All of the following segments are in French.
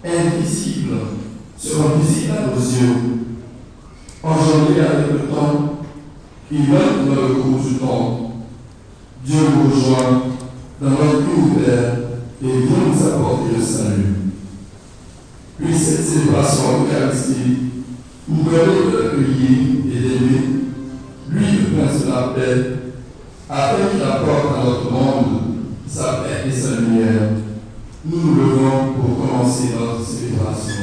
invisible, seront visibles à nos yeux, engendrés avec le temps, il œuvre dans le cours du temps. Dieu nous rejoint dans notre vie ouvert et vient nous apporter le salut. Puis cette célébration eucharistique nous permet de l'accueillir et d'aimer, lui le prince de la paix, afin qu'il apporte à notre monde sa paix et sa lumière. Nous nous levons pour commencer notre célébration.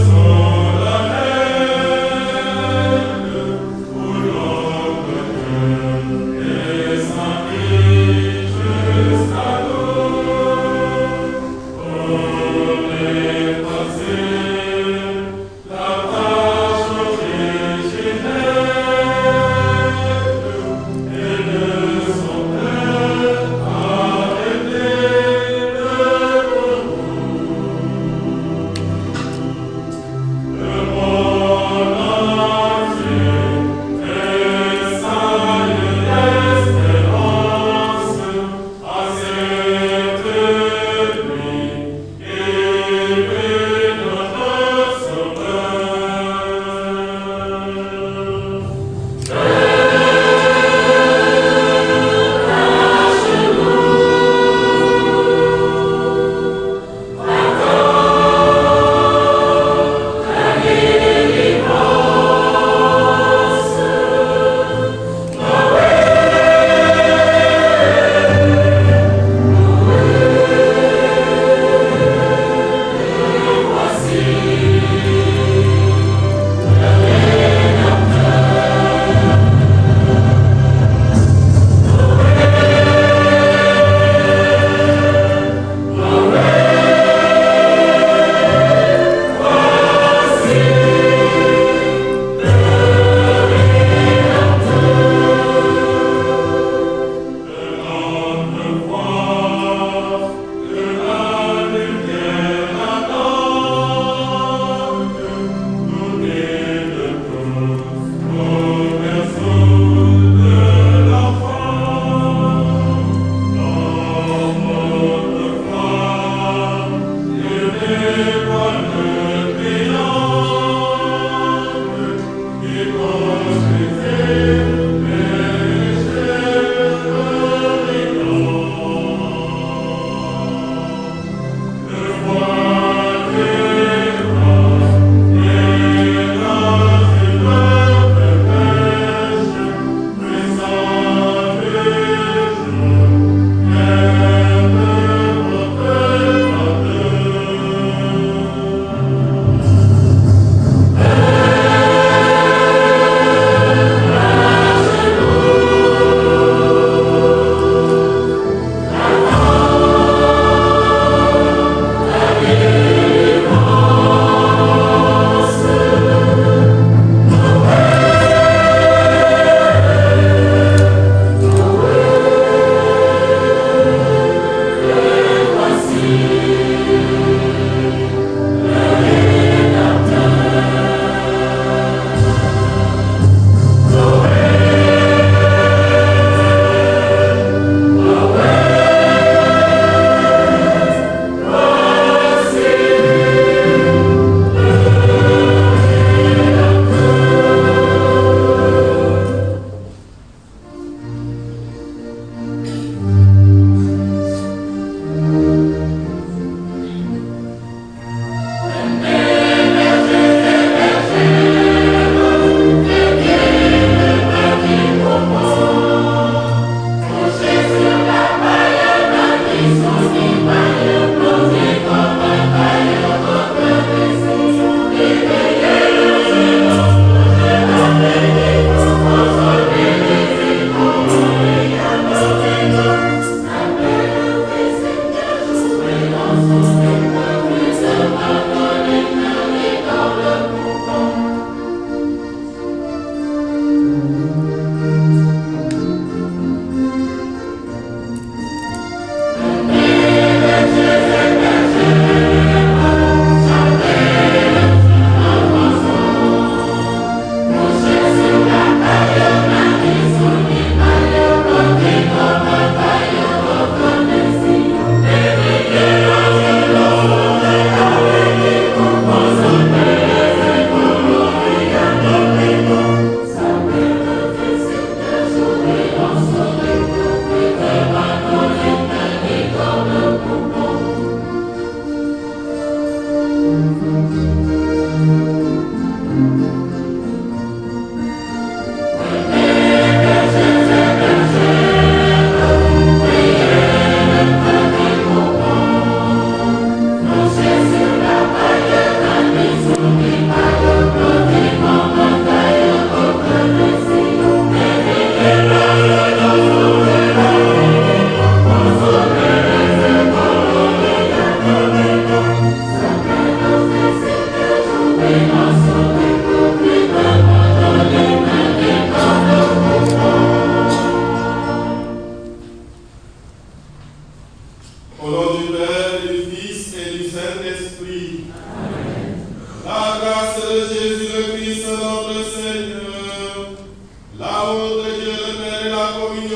Son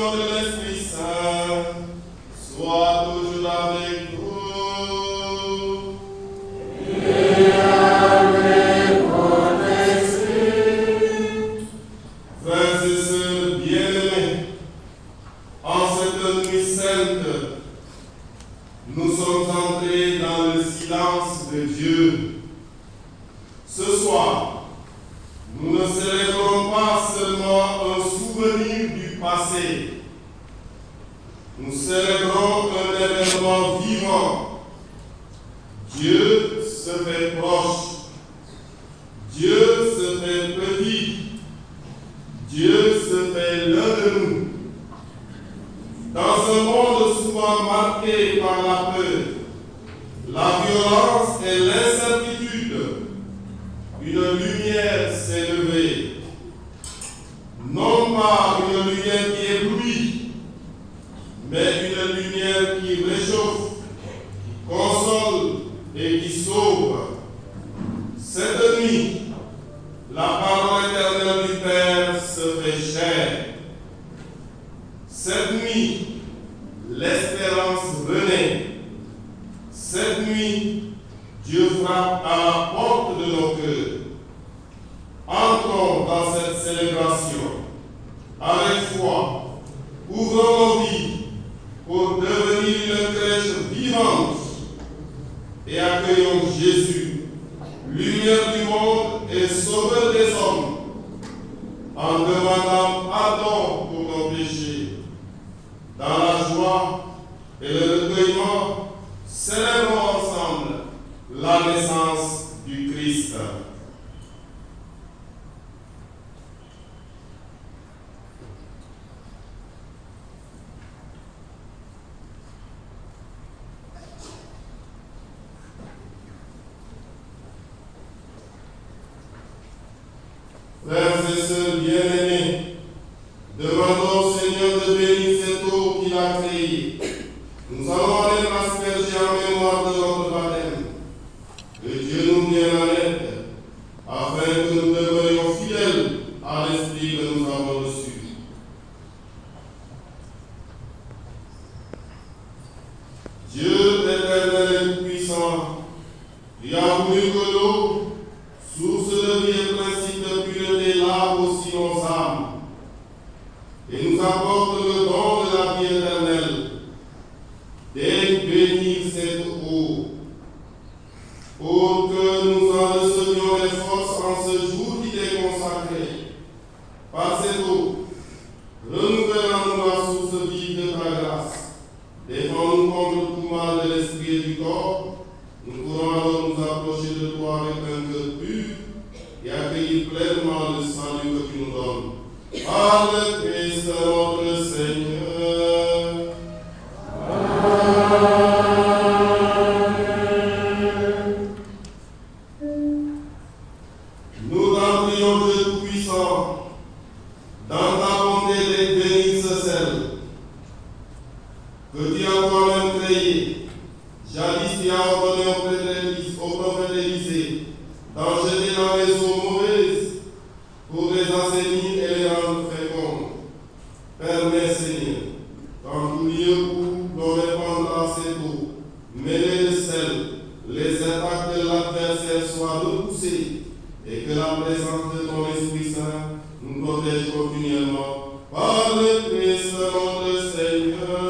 communion de l'Esprit Saint soit toujours avec vous. Et avec votre esprit. Frères et sœurs bien-aimés, en cette nuit sainte, nous sommes entrés dans le silence de Dieu. Ce soir, nous ne célébrons pas seulement un souvenir du passé. Nous célébrons un événement vivant. Dieu se fait proche. Dieu se fait petit. Dieu se fait l'un de nous. Dans un monde souvent marqué par la peur, la violence et l'incertitude, une lumière s'est levée. Non pas une lumière qui éblouit, mais une lumière qui réchauffe, qui console et qui sauve. Cette nuit, la parole éternelle du Père se fait chair. Cette nuit, l'espérance renaît. Cette nuit, Dieu frappe à la porte de nos cœurs. Entrons dans cette célébration avec foi. Ouvrons nos vies pour devenir une crèche vivante et accueillons Jésus, lumière du monde et sauveur des hommes, en demandant pardon pour nos péchés. Dans la joie et le recueillement, célébrons ensemble la naissance du Christ. Frères et sœurs bien-aimés, demandons au Seigneur de bénir cette eau qu'il a créée. Nous allons aller l'asperger en mémoire de notre baptême. Que Dieu nous vienne en aide, afin que nous demeurions fidèles à l'Esprit que nous avons reçu. Dieu éternel et puissant, qui a voulu que l'eau, source de vie et principe de pureté, lave aussi nos âmes, et nous apporte le don de la vie éternelle. Daigne bénir cette eau, pour que nous en recevions les forces en ce jour qui t'est consacré. Par cette eau, renouvelle en nous la source vive de ta grâce. Défends-nous contre tout mal de l'esprit et du corps. Nous pourrons alors nous approcher de toi avec un cœur pur et accueillir pleinement le salut que tu nous donnes. Par le Christ notre Seigneur. Nous t'en prions, Dieu Tout-Puissant, dans ta bonté d'être béni ce sel, que tu as toi-même créé, jadis tu as ordonné au prophète Élisée d'en jeter dans les eaux mauvaises pour les assainir et les rendre fécondes. Permets, Seigneur, dans tout lieu où l'on répandra cette eau, mêlée de sel, les attaques de l'adversaire soient repoussées et que la présence de ton Esprit Saint nous protège continuellement. Par le Christ notre Seigneur.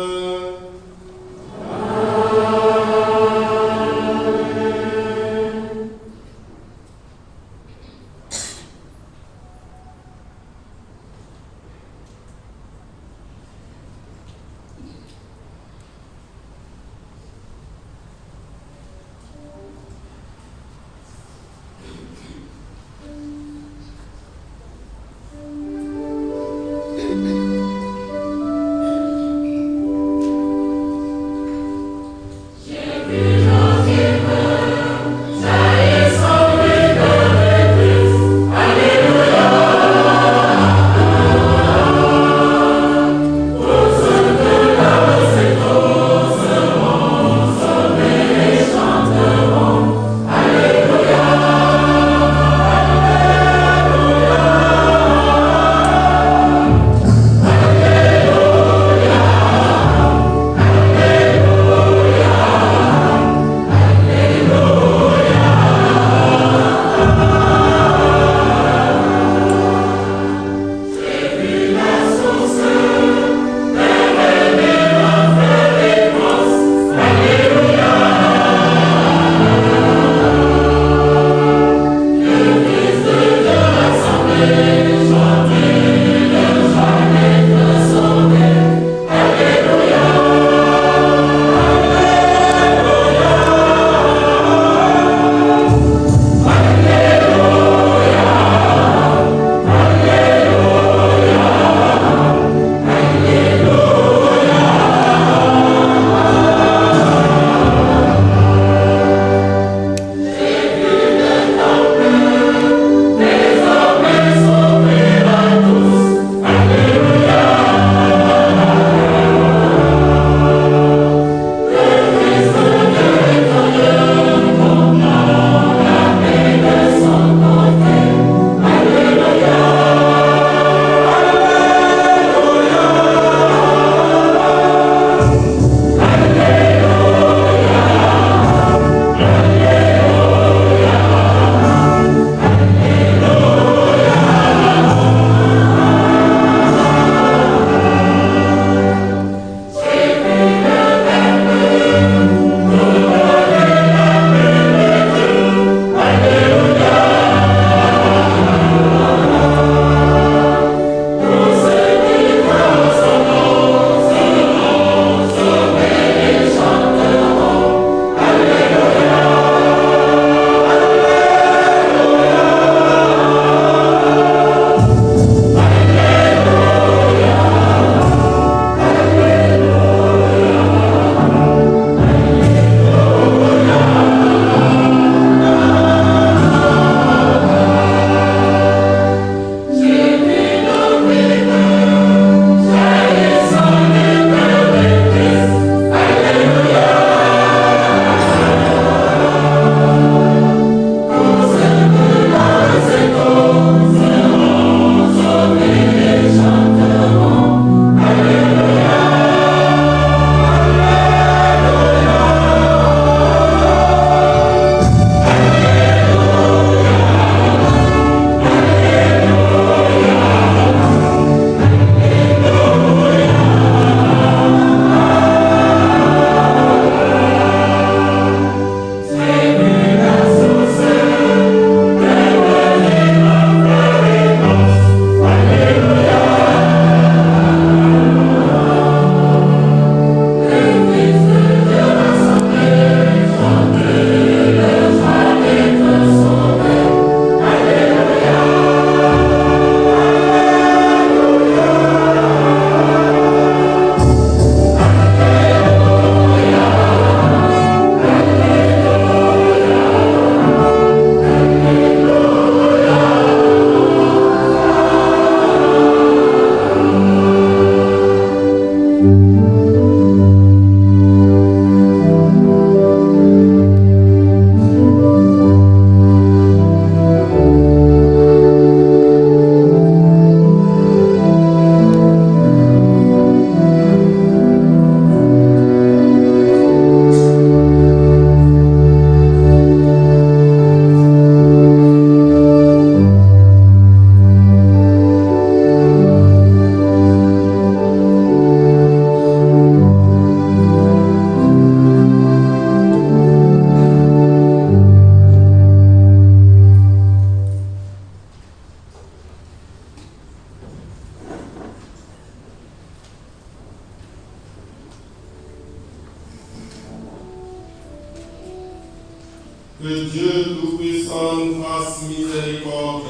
Que Dieu Tout-Puissant nous fasse miséricorde,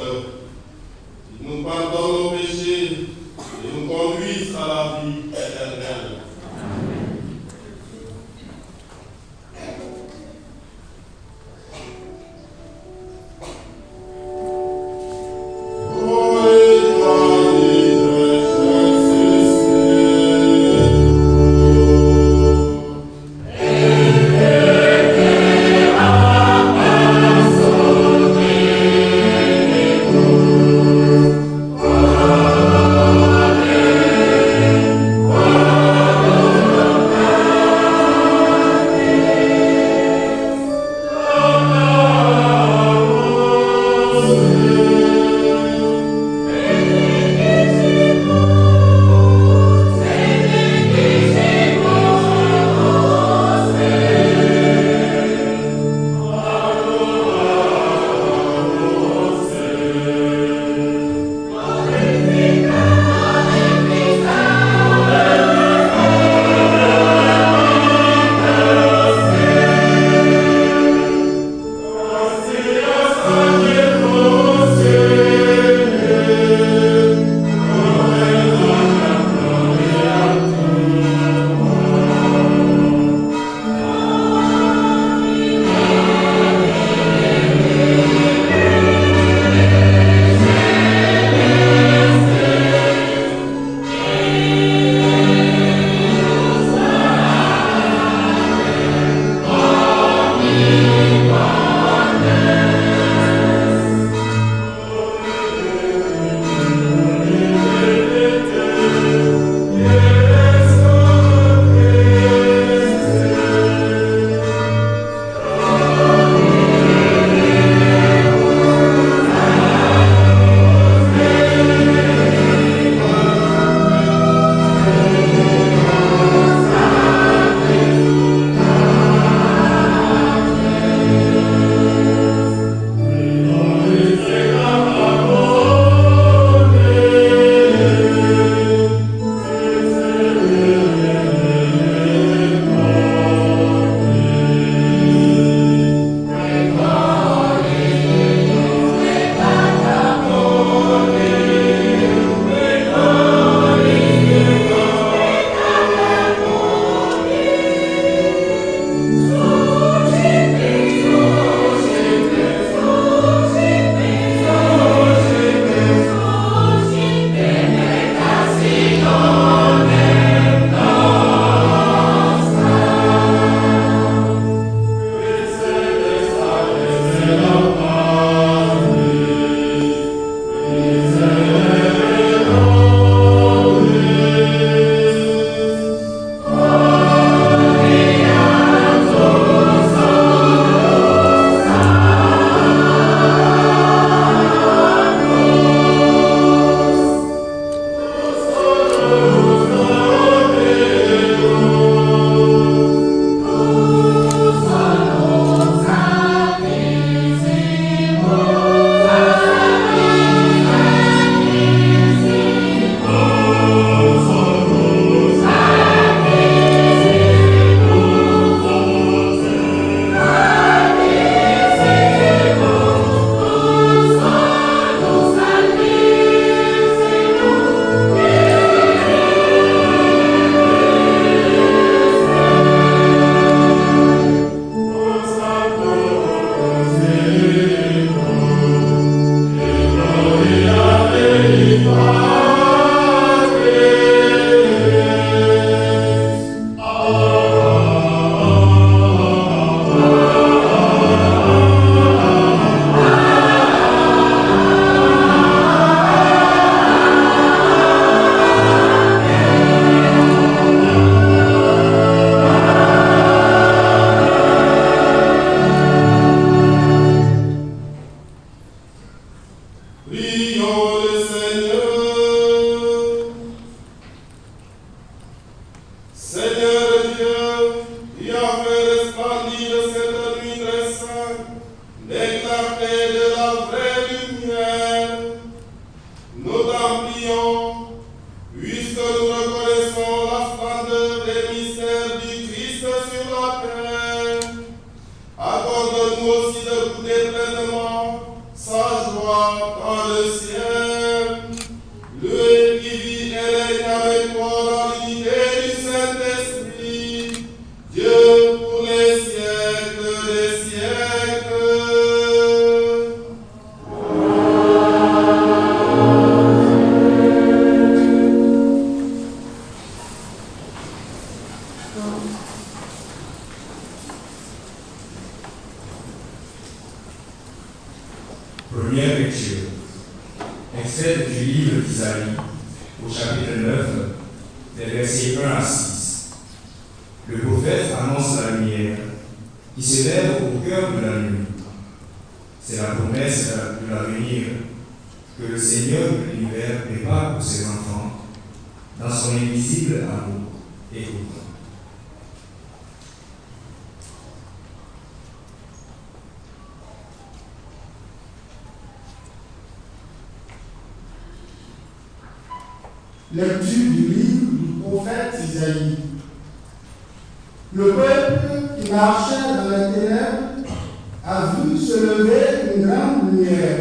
qu'il nous pardonne nos péchés et nous conduise à la vie éternelle. Amen. Seigneur Dieu, qui a fait resplendir cette nuit très sainte, des clartés de la vraie lumière, nous t'en prions, puisque nous reconnaissons la splendeur des mystères du Christ sur la terre. Accorde-nous aussi de goûter pleinement sa joie dans le ciel. Lui qui vit et règne avec toi dans l'unité du Saint-Esprit, Dieu pour les siècles des siècles. Première lecture. Extrait du livre d'Isaïe, au chapitre 9, des versets 1 à 6. Le prophète annonce la lumière qui se lève au cœur de la nuit. C'est la promesse de l'avenir que le Seigneur de l'univers prépare pour ses enfants dans son invisible amour et amour. Lecture du livre du prophète Isaïe. Le peuple qui marchait dans les ténèbres a vu se lever une grande lumière,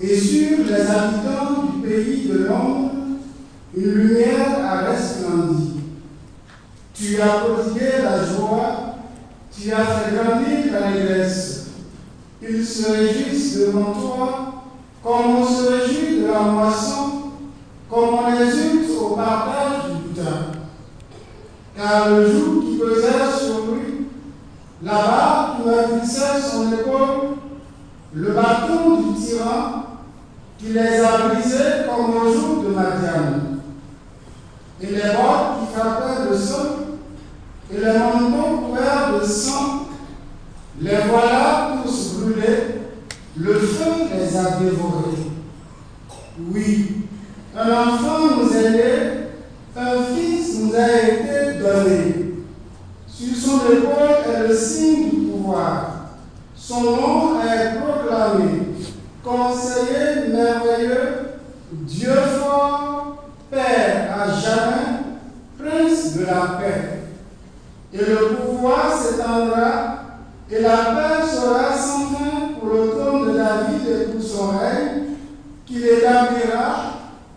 et sur les habitants du pays de l'ombre, une lumière a resplendi. Tu as prodigué la joie, tu as fait grandir l'allégresse. Ils se réjouissent devant toi, comme on se réjouit de la moisson, comme on résulte au partage du butin. Car le joug qui pesait sur lui, la barre qui maîtrisait son épaule, le bâton du tyran qui les a brisés comme au jour de Madian, et les bottes qui frappaient le sol, et les manteaux couverts de sang, les voilà tous brûlés, le feu les a dévorés. Oui, un enfant nous est né, un fils nous a été donné. Sur son épaule est le signe du pouvoir. Son nom est proclamé. Conseiller merveilleux, Dieu fort, Père à jamais, Prince de la paix. Et le pouvoir s'étendra, et la paix sera sans fin pour le trône de David et pour son règne, qu'il établira,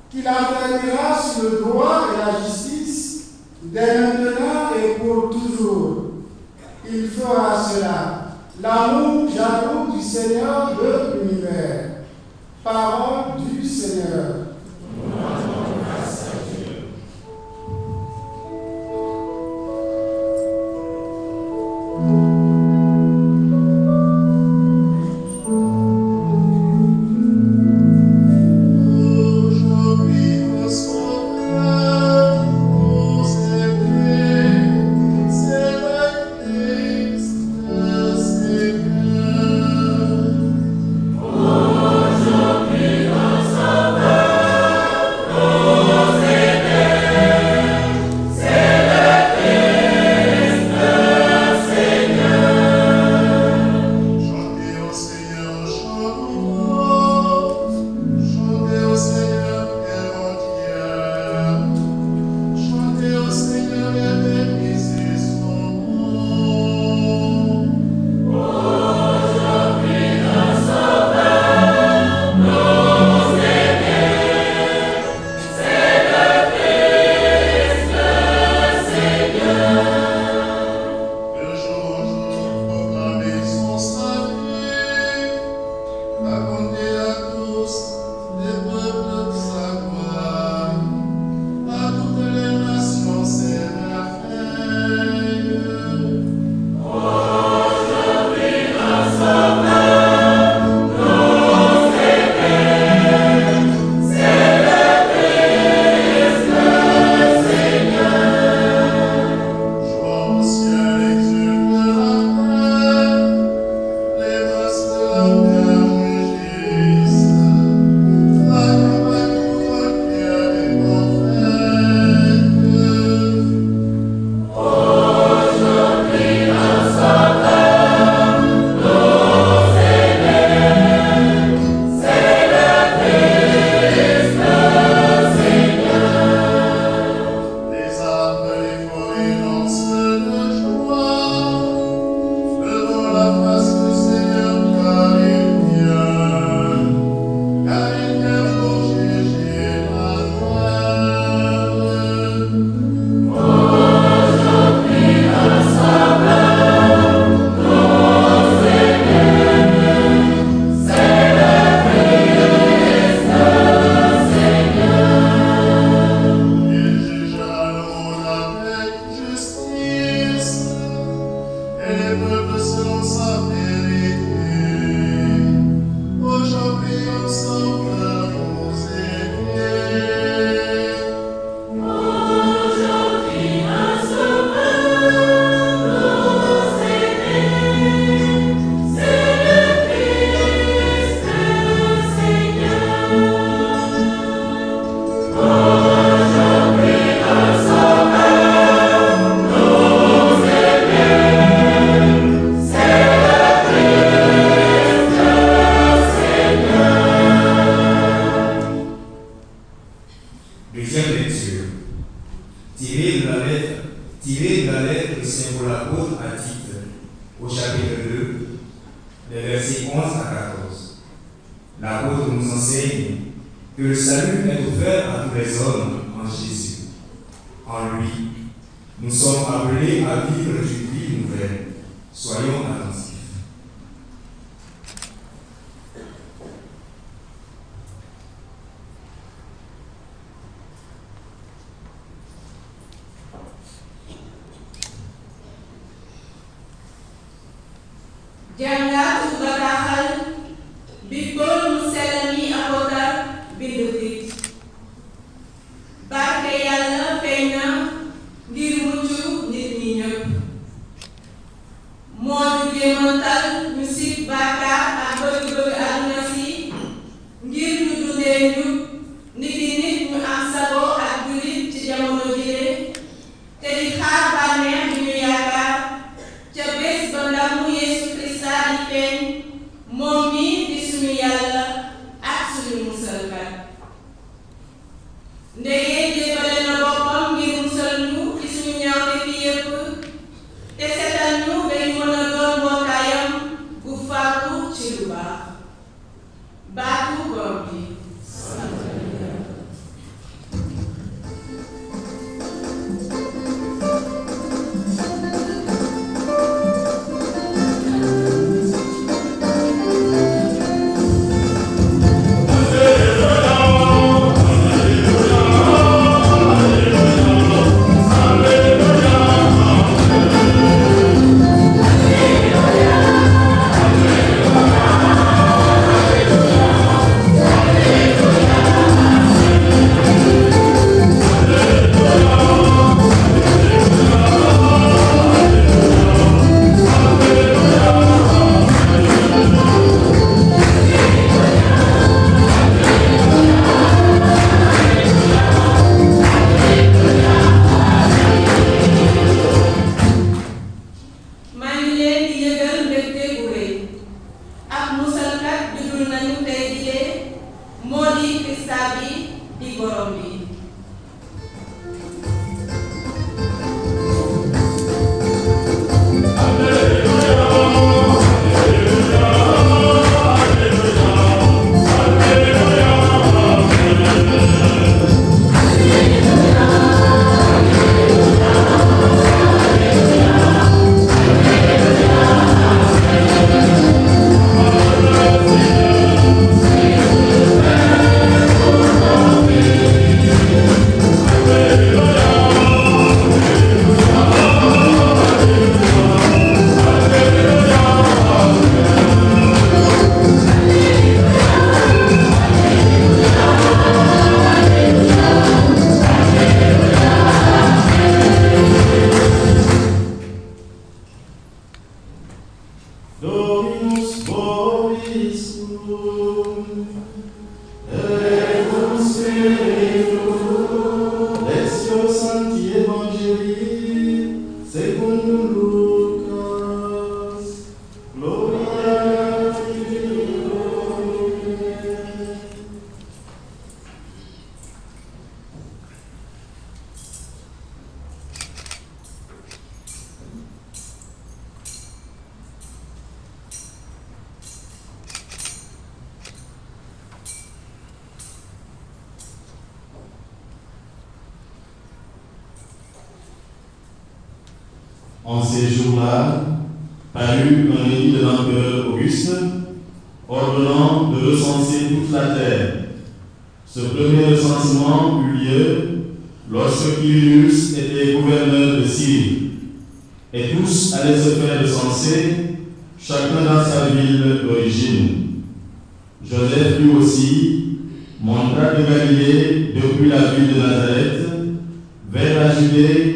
qu'il affermira sur le droit et la justice, dès maintenant et pour toujours. Il fera cela. L'amour jaloux du Seigneur de l'univers. Parole du Seigneur. Aujourd'hui, tiré de la lettre de Saint Paul apôtre à Tite, au chapitre 2, les versets 11 à 14. L'apôtre nous enseigne que le salut est offert à tous les hommes en Jésus. En lui, nous sommes appelés à vivre une vie nouvelle. Soyons attentifs. jàngat bu bataaxal bi Paul mu sell mi apôtre bind Tit. barke Yàlla feeñ na ngir mucc nit ñi ñëpp. moo ñu jéemantal ñu sib bàkkaar ak bëgg-bëgg àdduna si ngir ñu dundee ñu niki nit ñu am sago ak jullit ci jamono jile te di xaar bànneex bi ñu yaakaar ca bés ba ndamu Yeesu Krista di feeñ moom mi di suñu Yàlla ak suñu musalkat. ndege jébale na boppam ngir musal ñu ci suñu ñaawte fi yépp te setal ñu ba ñu mën a doon mbootaayam bu faatu ci lu baax. baatu borom bi. En ces jours-là, parut un édit de l'empereur Auguste, ordonnant de recenser toute la terre. Ce premier recensement eut lieu lorsque Quirinius était gouverneur de Syrie, et tous allaient se faire recenser, chacun dans sa ville d'origine. Joseph lui aussi monta de Galilée depuis la ville de Nazareth vers la Judée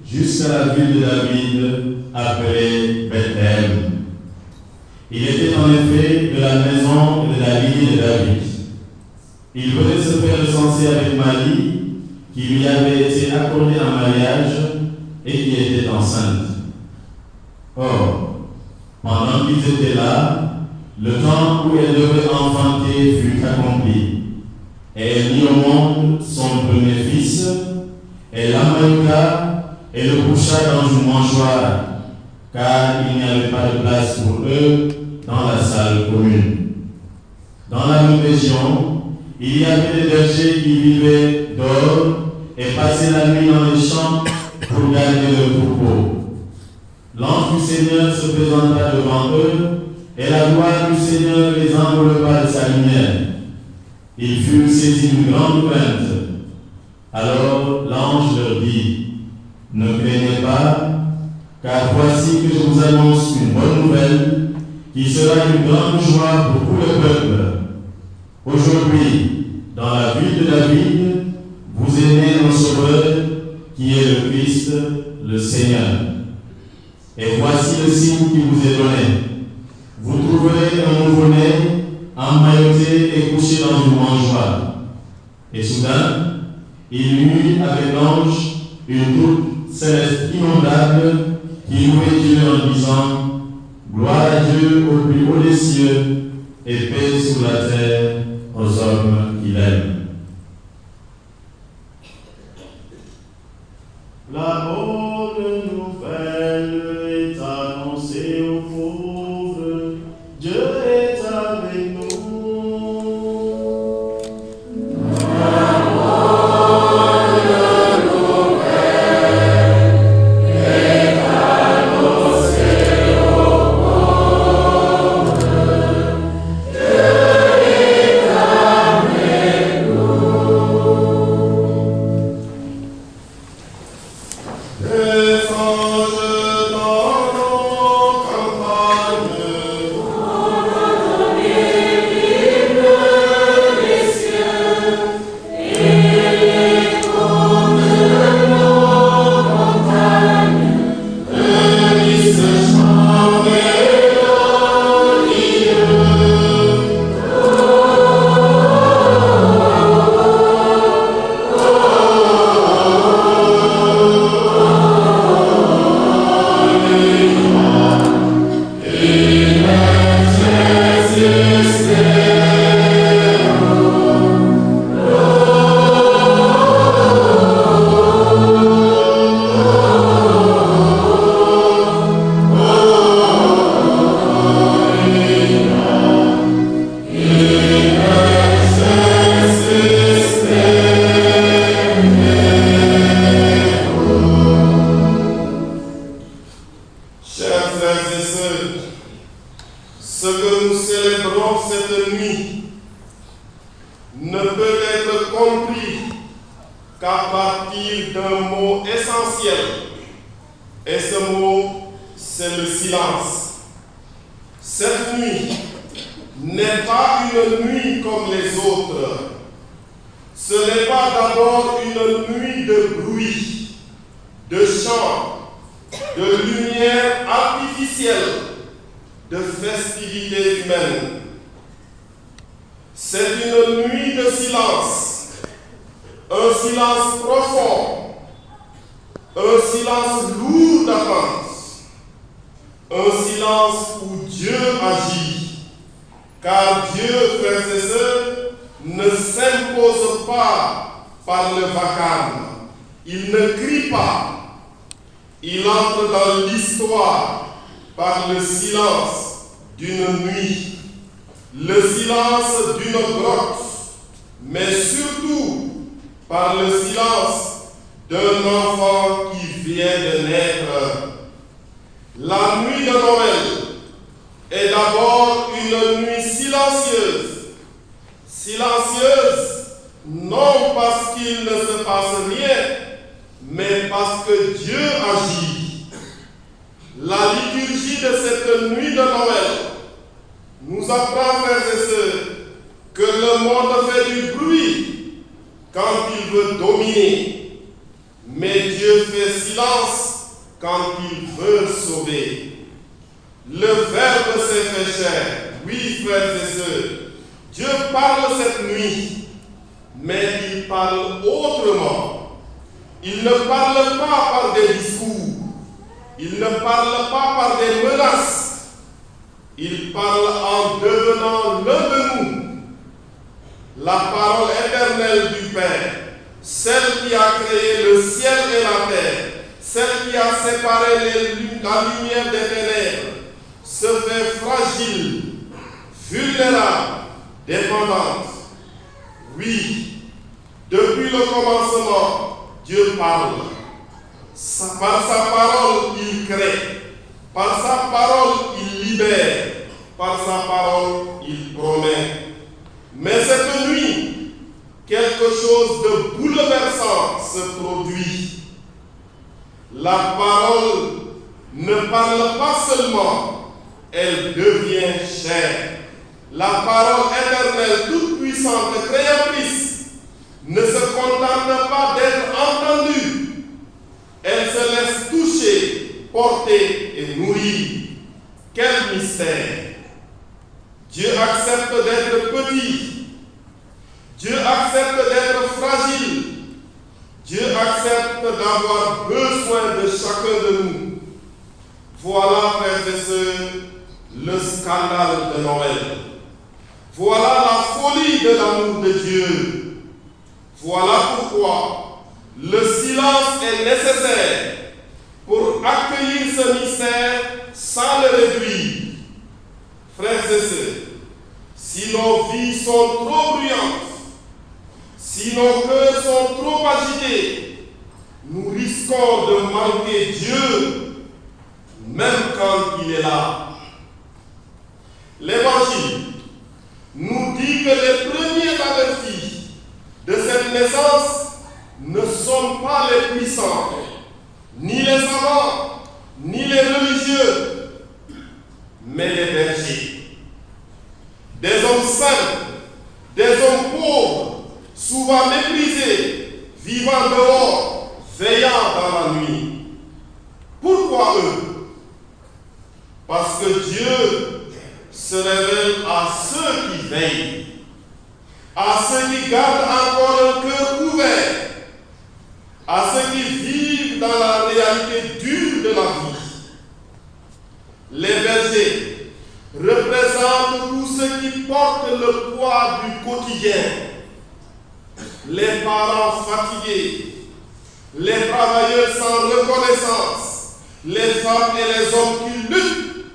jusqu'à la ville de David, appelée Bethléem. Il était en effet de la maison de la lignée de David. Il venait se faire recenser avec Marie, qui lui avait été accordée en mariage et qui était enceinte. Or, pendant qu'ils étaient là, le temps où elle devait enfanter fut accompli, et elle mit au monde son premier fils, et l'Amaïka et le coucha dans une mangeoire, car il n'y avait pas de place pour eux dans la salle commune. Dans la même région, il y avait des bergers qui vivaient d'or et passaient la nuit dans les champs pour garder leurs troupeaux. L'ange du Seigneur se présenta devant eux, et la gloire du Seigneur les enveloppa de sa lumière. Ils furent saisis d'une grande crainte. Alors l'ange leur dit: ne craignez pas, car voici que je vous annonce une bonne nouvelle qui sera une grande joie pour tout le peuple. Aujourd'hui, dans la ville de David, vous est né un sauveur qui est le Christ, le Seigneur. Et voici le signe qui vous est donné. Vous trouverez un nouveau-né emmailloté et couché dans une mangeoire. Et soudain, il y eut avec l'ange une troupe céleste inondable qui louait Dieu en disant: gloire à Dieu au plus haut des cieux et paix sur la terre aux hommes qu'il aime. La bonne nouvelle est annoncée aux pauvres. Dieu est avec nous. celle qui a séparé la lumière des ténèbres, se fait fragile, vulnérable, dépendante. Oui, depuis le commencement, Dieu parle. Par sa parole, il crée. Par sa parole, il libère. Par sa parole, il promet. Mais cette nuit, quelque chose de bouleversant se produit. La parole ne parle pas seulement, elle devient chair. La parole éternelle, toute puissante, créatrice, ne se contente pas d'être entendue. Elle se laisse toucher, porter et nourrir. Quel mystère! Dieu accepte d'être petit. Dieu accepte d'être fragile. Dieu accepte d'avoir besoin de chacun de nous. Voilà, frères et sœurs, le scandale de Noël. Voilà la folie de l'amour de Dieu. Voilà pourquoi le silence est nécessaire pour accueillir ce mystère sans le réduire. Frères et sœurs, si nos vies sont trop bruyantes, si nos cœurs sont trop agités, nous risquons de manquer Dieu, même quand il est là. L'Évangile nous dit que les premiers avertis de cette naissance ne sont pas les puissants, ni les savants, ni les religieux, mais les bergers. Des hommes simples, des hommes pauvres, souvent méprisés, vivant dehors, veillant dans la nuit. Pourquoi eux? Parce que Dieu se révèle à ceux qui veillent, à ceux qui gardent encore un cœur ouvert, à ceux qui vivent dans la réalité dure de la vie. Les bergers représentent tous ceux qui portent le poids du quotidien. Les parents fatigués, les travailleurs sans reconnaissance, les femmes et les hommes qui luttent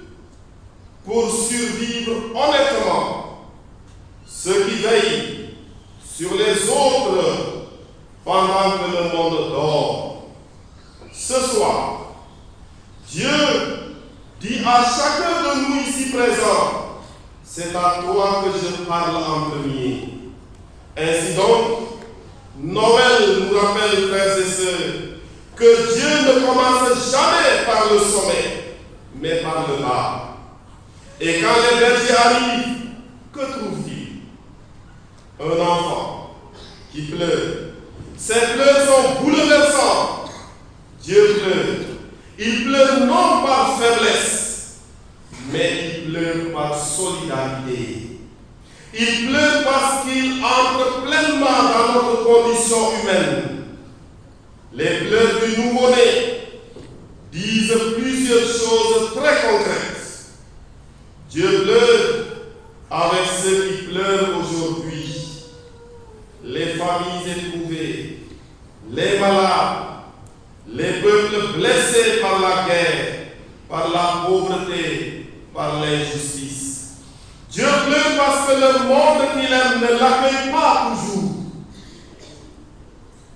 pour survivre honnêtement, ceux qui veillent sur les autres pendant que le monde dort. Ce soir, Dieu dit à chacun de nous ici présents, c'est à toi que je parle en premier. Ainsi donc, Noël nous rappelle, frères et sœurs, que Dieu ne commence jamais par le sommet, mais par le bas. Et quand les bergers arrivent, que trouvent-ils? Un enfant qui pleure. Ses pleurs sont bouleversants. Dieu pleure. Il pleure non par faiblesse, mais il pleure par solidarité. Il pleure parce qu'il entre pleinement dans notre condition humaine. Les pleurs du nouveau-né disent plusieurs choses très concrètes. Dieu pleure avec ceux qui pleurent aujourd'hui. Les familles éprouvées, les malades, les peuples blessés par la guerre, par la pauvreté, par l'injustice. Dieu pleure parce que le monde qu'il aime ne l'accueille pas toujours.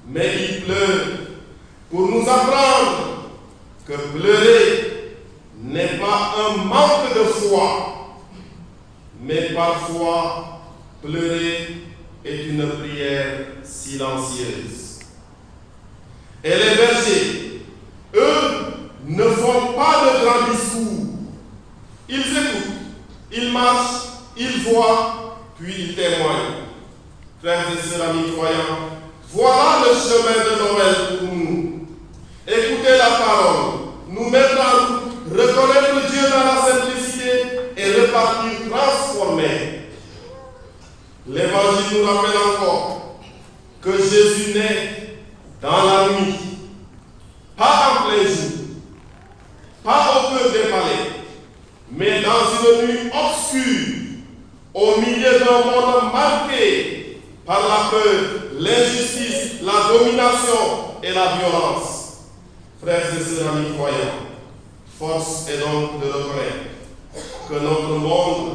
Mais il pleure pour nous apprendre que pleurer n'est pas un manque de foi, mais parfois pleurer est une prière silencieuse. Et les bergers, eux, ne font pas de grands discours. Ils écoutent, ils marchent, ils voient, puis ils témoignent. Frères et sœurs, amis croyants, voilà le chemin de Noël pour nous. Écouter la parole, nous mettre en route, reconnaître Dieu dans la simplicité et repartir transformés. L'Évangile nous rappelle encore que Jésus naît dans la nuit, pas en plein jour, pas au cœur des palais, mais dans une nuit obscure, au milieu d'un monde marqué par la peur, l'injustice, la domination et la violence. Frères et sœurs amis croyants, force est donc de reconnaître que notre monde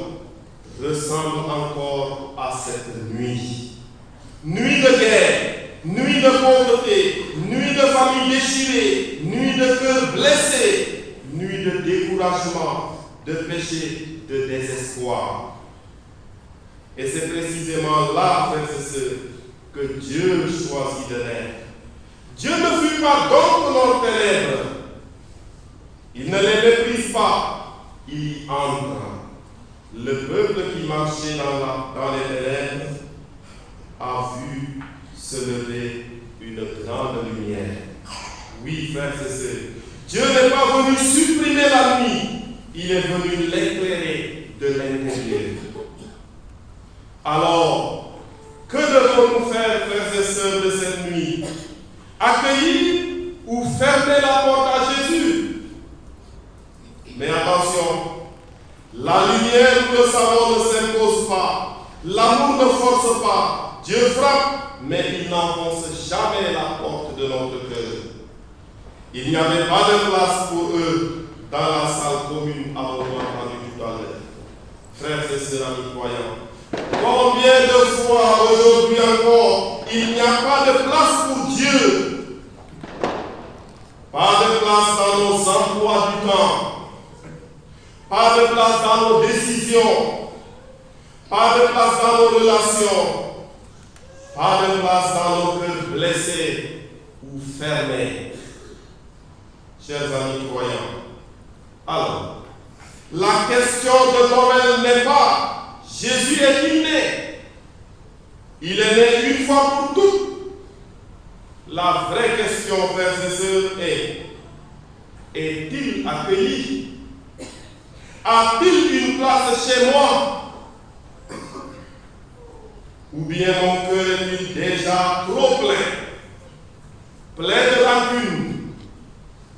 ressemble encore à cette nuit. Nuit de guerre, nuit de pauvreté, nuit de famille déchirée, nuit de cœur blessé, nuit de découragement, de péché, de désespoir. Et c'est précisément là, frères et sœurs, que Dieu choisit de naître. Dieu ne fuit pas donc nos ténèbres. Il ne les méprise pas, il y entre. Le peuple qui marchait dans les ténèbres a vu se lever une grande lumière. Oui, frères et sœurs, Dieu n'est pas venu supprimer la nuit, il est venu l'éclairer de l'intérieur. Alors, que devons-nous faire, frères et sœurs, de cette nuit? Accueillir ou fermer la porte à Jésus? Mais attention, la lumière, nous le savons, ne s'impose pas. L'amour ne force pas. Dieu frappe, mais il n'enfonce jamais la porte de notre cœur. Il n'y avait pas de place pour eux dans la salle commune à votre entendu tout à l'heure. Frères et sœurs amis croyants, combien de fois aujourd'hui encore, il n'y a pas de place pour Dieu? Pas de place dans nos emplois du temps. Pas de place dans nos décisions. Pas de place dans nos relations. Pas de place dans nos cœurs blessés ou fermés. Chers amis croyants, alors, la question de Noël n'est pas Jésus est-il né? Il est né une fois pour toutes. La vraie question, frères et sœurs, est-il accueilli? A-t-il une place chez moi? Ou bien mon cœur est-il déjà trop plein? Plein de rancune,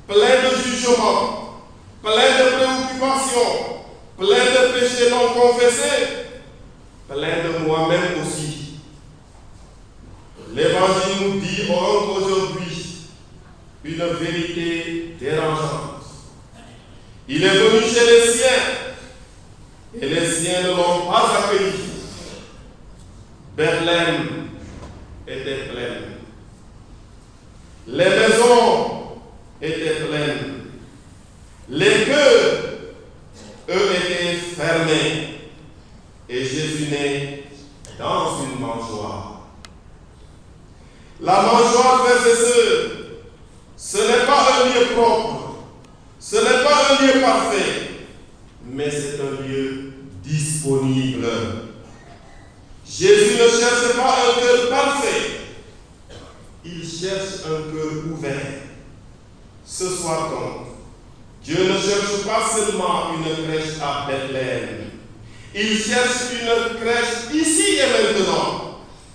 plein de jugement, plein de préoccupations, plein de péchés non confessés, plein de moi-même aussi. L'Évangile nous dit aujourd'hui une vérité dérangeante. Il est venu chez les siens, et les siens ne l'ont pas accueilli. Bethléem était pleine. Les maisons étaient pleines. Les cœurs, eux, étaient fermés. Et Jésus naît dans une mangeoire. La mangeoire, frères et sœurs, ce n'est pas un lieu propre. Ce n'est pas un lieu parfait, mais c'est un lieu disponible. Jésus ne cherche pas un cœur parfait, il cherche un cœur ouvert. Ce soir donc, Dieu ne cherche pas seulement une crèche à Bethléem, il cherche une crèche ici et maintenant.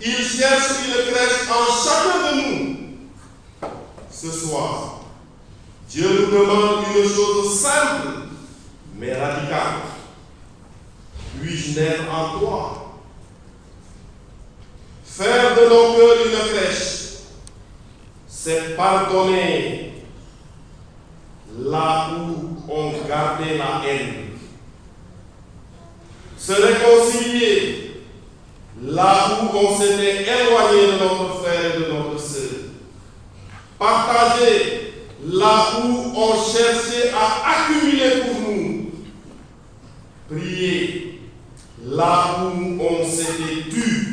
Il cherche une crèche en chacun de nous. Ce soir, Dieu nous demande une chose simple, mais radicale. Puis-je naître en toi? Faire de nos cœurs une crèche, c'est pardonner là où on gardait la haine. Se réconcilier là où on s'était éloigné de notre frère et de notre sœur. Partager là où on cherchait à accumuler pour nous. Prier là où on s'était tu.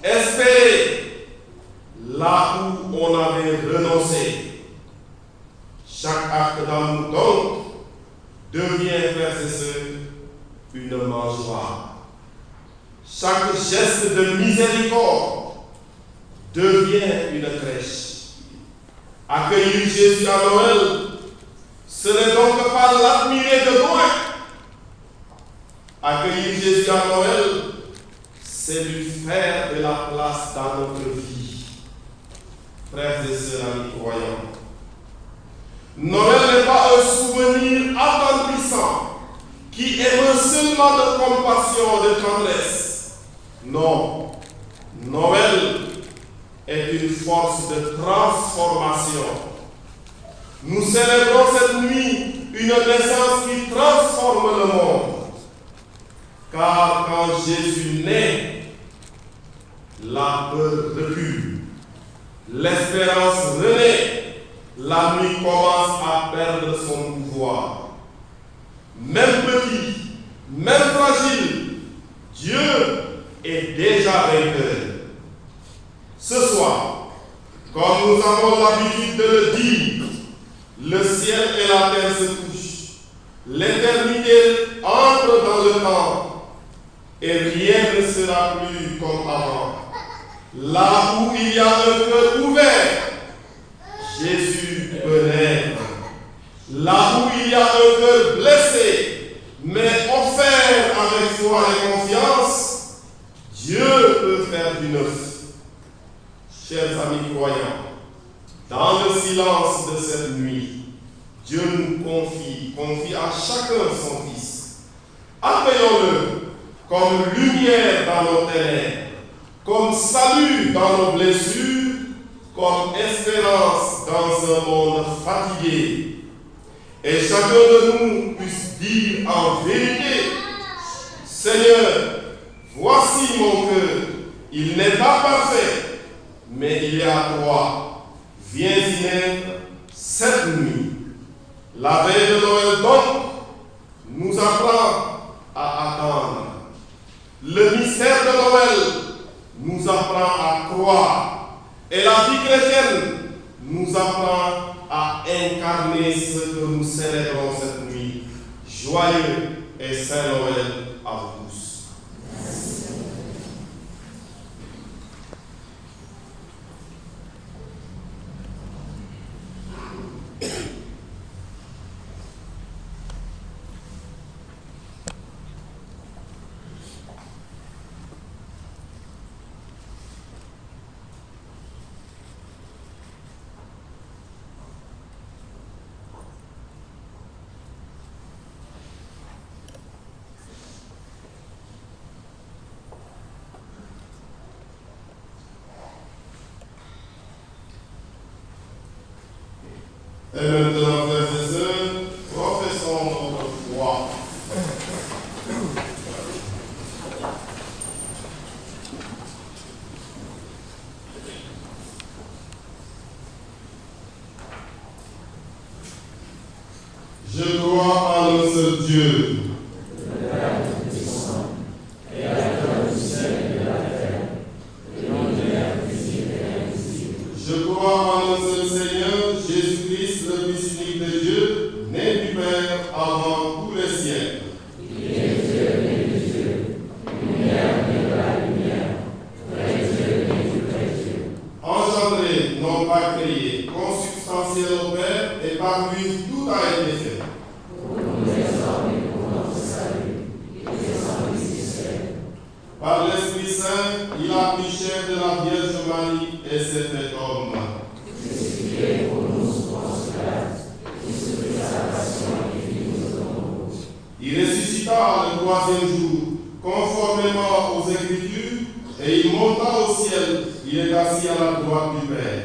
Espérer là où on avait renoncé. Chaque acte d'amour donc devient, frères et sœurs, une mangeoire. Chaque geste de miséricorde devient une crèche. Accueillir Jésus à Noël, ce n'est donc pas l'admirer de loin. Accueillir Jésus à Noël, c'est lui faire de la place dans notre vie. Frères et sœurs amis croyants, Noël n'est pas un souvenir attendrissant qui émeut seulement de compassion, de tendresse. Non, Noël est une force de transformation. Nous célébrons cette nuit une naissance qui transforme le monde. Car quand Jésus naît, la peur recule, l'espérance renaît, la nuit commence à perdre son pouvoir. Même petit, même fragile, Dieu est déjà vainqueur. Ce soir, comme nous avons l'habitude de le dire, le ciel et la terre se touchent, l'éternité entre dans le temps, et rien ne sera plus comme avant. Là où il y a un cœur ouvert, Jésus peut naître. Là où il y a un cœur blessé, mais offert avec foi et confiance, Dieu peut faire du neuf. Chers amis croyants, dans le silence de cette nuit, Dieu nous confie à chacun son Fils. Accueillons-le comme lumière dans nos ténèbres, comme salut dans nos blessures, comme espérance dans un monde fatigué. Et chacun de nous puisse dire en vérité: Seigneur, voici mon cœur, il n'est pas parfait, mais il est à toi. Viens y naître cette nuit. La veille de Noël donc nous apprend à attendre. Le mystère de Noël nous apprend à croire. Et la vie chrétienne nous apprend à incarner ce que nous célébrons cette nuit. Joyeux et Saint Noël à vous tous. Et maintenant, frères et sœurs, professons notre foi. Je crois en un seul Dieu, le Père Tout-Puissant, Créateur du ciel et de la terre, et non de l'invisible et invisible. je crois en un seul Seigneur, Jésus-Christ, le Fils unique de Dieu, né du Père avant tous les siècles. Il est Dieu, né de Dieu, lumière, né de la lumière, vrai Dieu, né du vrai Dieu. Engendré, non pas créé, consubstantiel au Père, et par lui tout a été fait. Pour nous exorber pour notre salut, il descend du ciel. Par l'Esprit Saint, il a pris chair de la Vierge Marie et s'est fait homme. Crucifié pour nous sous Ponce Pilate, il subit sa passion et vit nous tombeaux. Il ressuscita le troisième jour, conformément aux Écritures, et il monta au ciel. Il est assis à la droite du Père.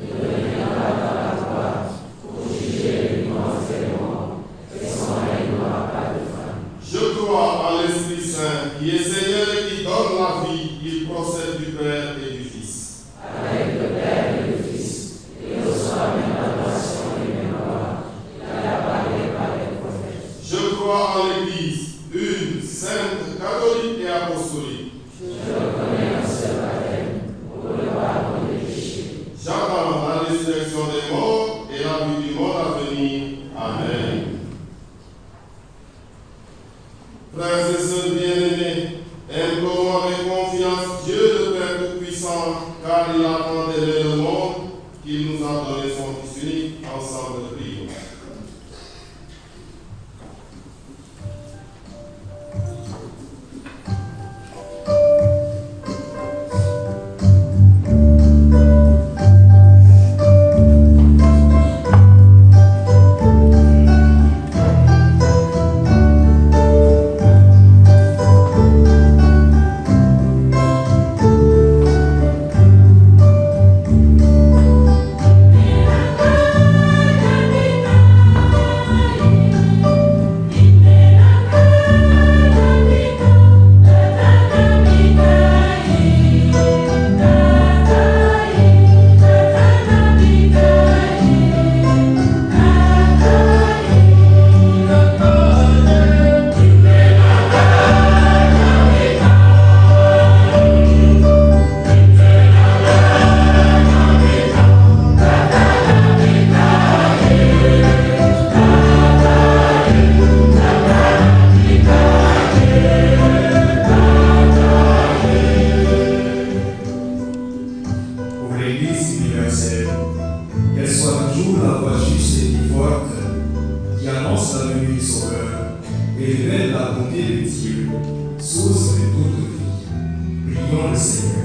Il reviendra dans la droite pour juger les vivants et les morts, et son règne n'aura pas de fin. Je crois en l'Esprit Saint, qui est Seigneur et qui donne la vie. Il procède du Père et du Fils. Avec le Père et le Fils, et reçoit même l'adoration et même gloire, il a parlé par les prophètes. Je crois en l'Église, une, sainte, catholique et apostolique. Je reconnais un seul baptême pour le pardon des péchés. J'attends la résurrection des morts et la vie du monde à venir. Amen. Frères et sœurs bien-aimés, implorons avec confiance Dieu le Père Tout-Puissant, car il a tant aimé le monde qu'il nous a donné son Fils unique. Ensemble, prions. la venue du Sauveur et révèle la bonté de Dieu, source de toute vie. Prions le Seigneur.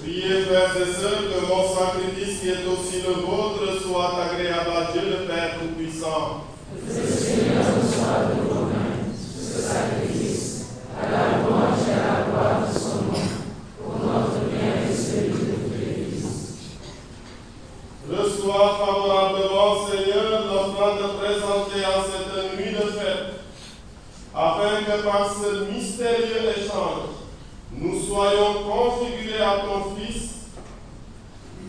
Priez, frères et sœurs, que mon sacrifice, qui est aussi le vôtre, soit agréable à Dieu le Père Tout-Puissant. Que le Seigneur reçoive de vos mains ce sacrifice, à la louange et à la gloire de son nom, pour notre bien et celui de toute l'Église. Reçois favorablement, Seigneur, l'offrande présentée en cette nuit de fête, afin que par ce mystérieux échange, nous soyons configurés à ton Fils,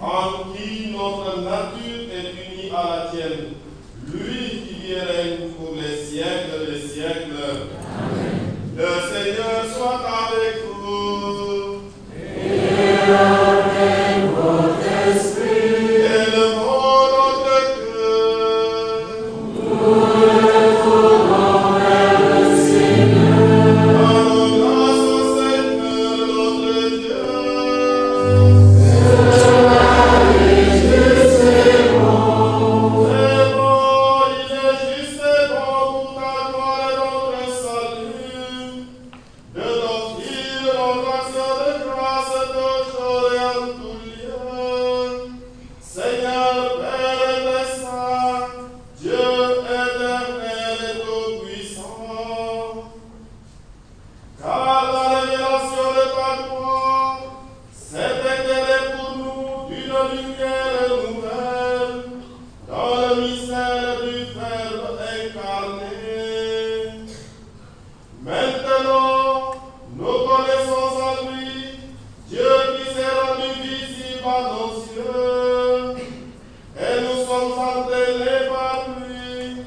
en qui notre nature est unie à la tienne, lui qui vit et règne pour les siècles des siècles. Amen. Le Seigneur soit avec vous. Et avec votre esprit. Élevons notre cœur. Nous le tournons vers le Seigneur. Rendons grâce au Seigneur notre Dieu. C'est bon. C'est bon, il est juste et bon pour ta gloire et notre salut, de t'offrir notre action de grâce toujours et en tout lieu. Seigneur, Père et Saint, Dieu éternel et tout-puissant, car la révélation de ta gloire s'est éclairée pour nous d'une lumière nouvelle dans le mystère du Verbe incarné. Maintenant, nous connaissons en lui Dieu qui s'est rendu visible à nos yeux, et nous sommes entraînés par lui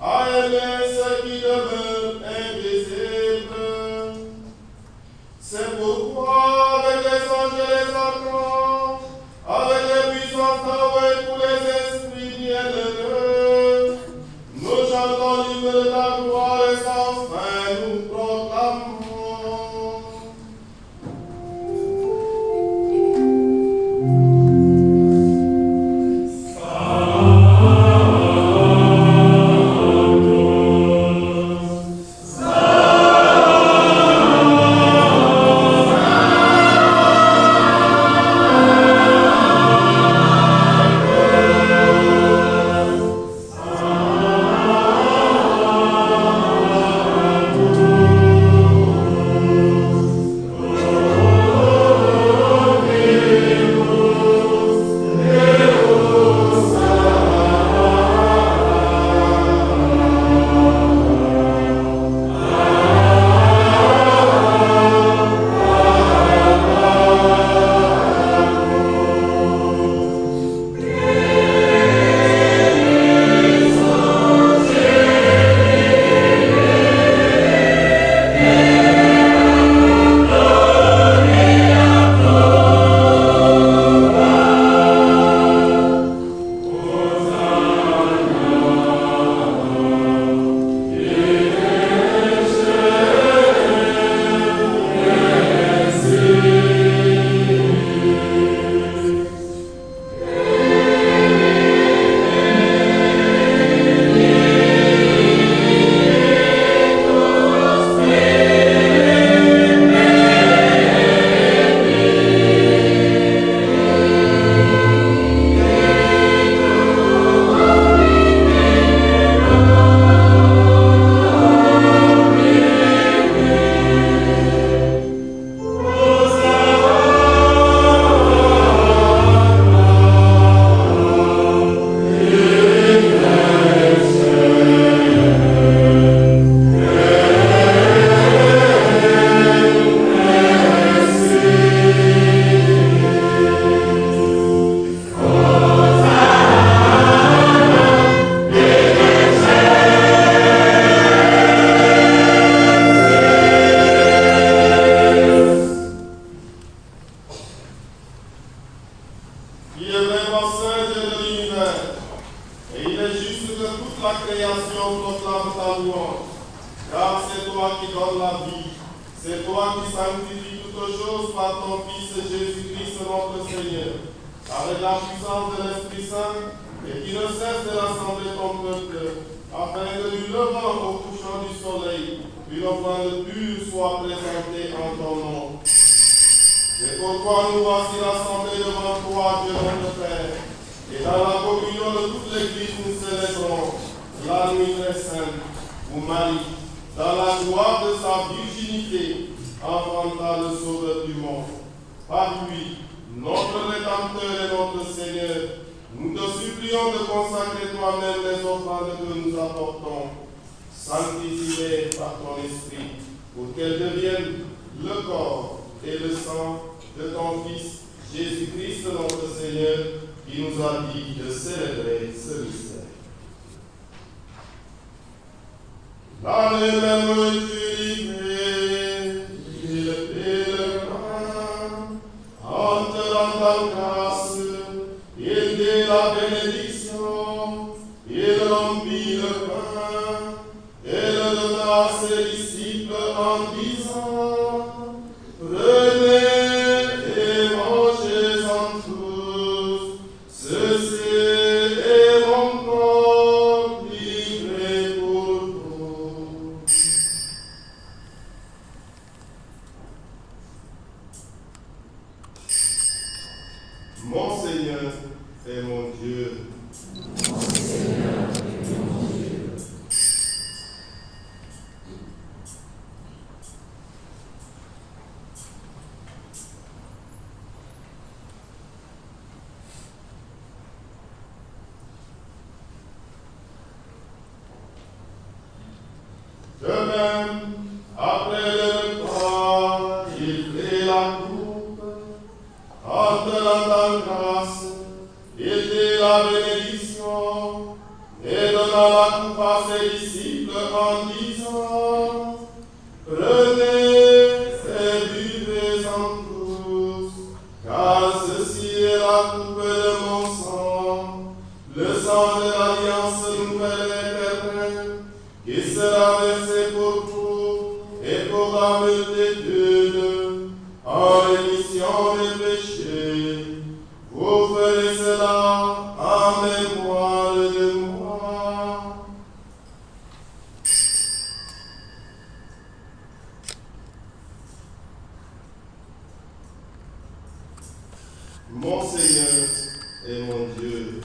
à aimer ce qui demeure invisible. C'est pourquoi, avec les anges et les archanges, avec les puissances d'envoyer tous les esprits bienheureux, nous chantons l'hymne de ta gloire et sans fin nous proclamons. Qui est vraiment saint Dieu de l'univers, et il est juste que toute la création proclame ta louange, car c'est toi qui donnes la vie, c'est toi qui sanctifies toutes choses par ton Fils Jésus-Christ notre Seigneur, avec la puissance de l'Esprit Saint, et qui ne cesse de rassembler ton peuple, afin que du levant au couchant du soleil, une offrande pure soit présentée en ton nom. C'est pourquoi nous voici rassemblés devant toi, Dieu notre Père, et dans la communion de toute l'Église, nous célébrons la nuit très sainte où Marie, dans la gloire de sa virginité, enfanta le Sauveur du monde. Par lui, notre Rédempteur et notre Seigneur, nous te supplions de consacrer toi-même les offrandes que nous apportons, sanctifie-les par ton Esprit, pour qu'elles deviennent le corps et le sang de ton Fils, Jésus-Christ notre Seigneur, qui nous a dit de célébrer ce mystère. Dans les mêmes unités, il fait le pain, en te rendant grâce, il dit la bénédiction, il rompit le pain, et le donna à ses disciples en disant, prenez et mangez-en tous, ceci est mon corps livré pour vous. Mon Seigneur est mon Dieu. De même, après le repas, il prit la coupe, en te rendant grâce, il dit la bénédiction, et donna la coupe à ses disciples en disant, prenez et buvez-en tous, car ceci est la coupe de mon sang, le sang de l'alliance nouvelle et éternelle, qui sera versé pour vous et pour la multitude en rémission des péchés. Vous ferez cela en mémoire de moi. Mon Seigneur est mon Dieu.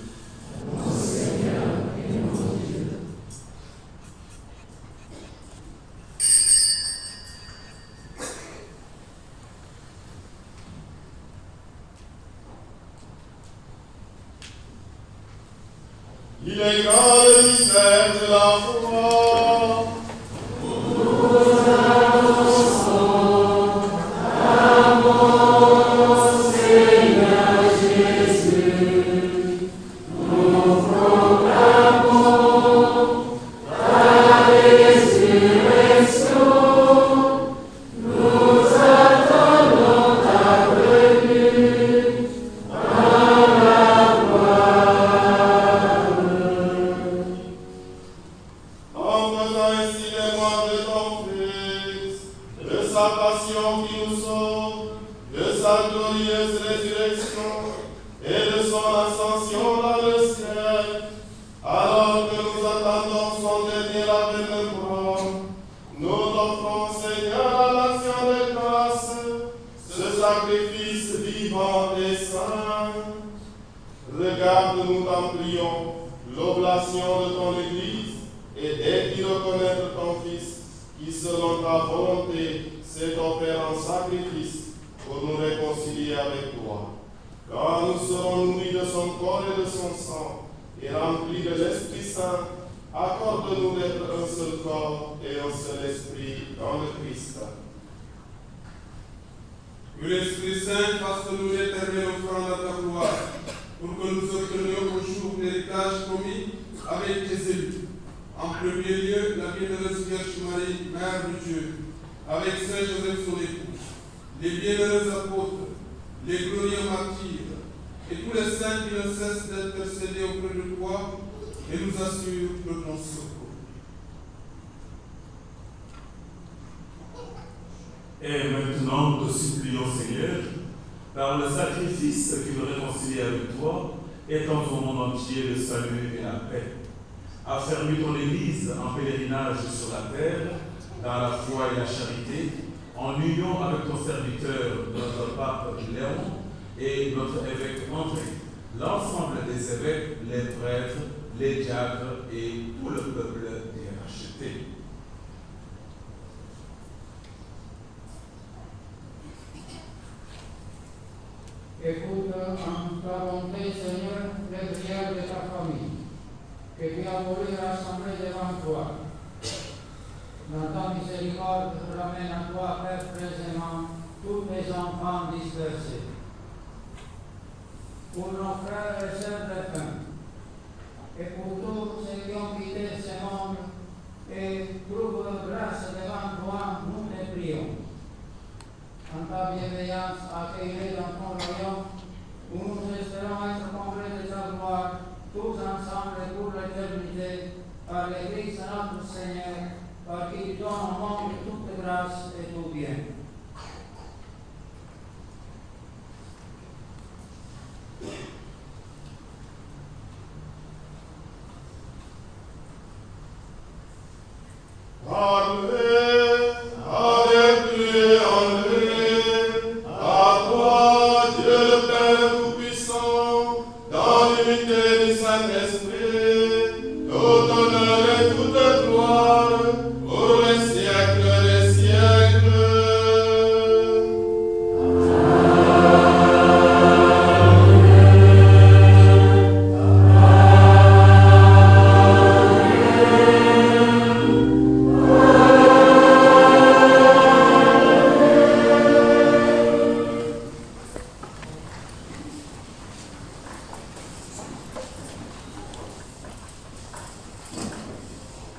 Il est grand le mystère de la foi. En faisant ainsi mémoire de ton Fils, de sa passion qui nous sauve, de sa glorieuse résurrection et de son ascension dans le ciel, alors que nous attendons son dernier avènement, nous t'offrons, Seigneur, à l'action de grâce, ce sacrifice vivant et saint. Regarde-nous, t'en prions, l'oblation de ton Église, et aide-y reconnaître ton Fils, qui selon ta volonté s'est offert en sacrifice pour nous réconcilier avec toi. Quand nous serons nourris de son corps et de son sang, et remplis de l'Esprit Saint, accorde-nous d'être un seul corps et un seul esprit dans le Christ. Que l'Esprit Saint fasse de nous l'éternelle offrande à ta gloire, pour que nous obtenions au jour l'héritage promis avec tes élus. En premier lieu, la bienheureuse Vierge Marie, Mère de Dieu, avec Saint Joseph son époux, les bienheureux apôtres, les glorieux martyrs, et tous les saints qui ne cessent d'intercéder auprès de toi et nous assurent de ton secours. Et maintenant, nous te supplions, Seigneur, par le sacrifice qui nous réconcilie avec toi, étends au monde entier le salut et la paix. Affermis ton Église en pèlerinage sur la terre, dans la foi et la charité, en union avec ton serviteur, notre pape Léon, et notre évêque André, l'ensemble des évêques, les prêtres, les diacres et tout le peuple est racheté. Écoute en ta bonté, Seigneur, les prières de ta famille, que tu as voulu rassembler devant toi. Dans ta miséricorde, ramène à toi, Père, présentement, tous tes enfants dispersés. Pour nos frères et sœurs défunts, et pour tous ceux qui ont quitté ce monde et trouvent grâce devant toi, nous les prions. En ta bienveillance, accueille-les dans ton royaume, où nous espérons être comblés de ta gloire, tous ensemble pour l'éternité, par l'Église de notre Seigneur, par qui tu donnes au monde toute grâce et tout bien.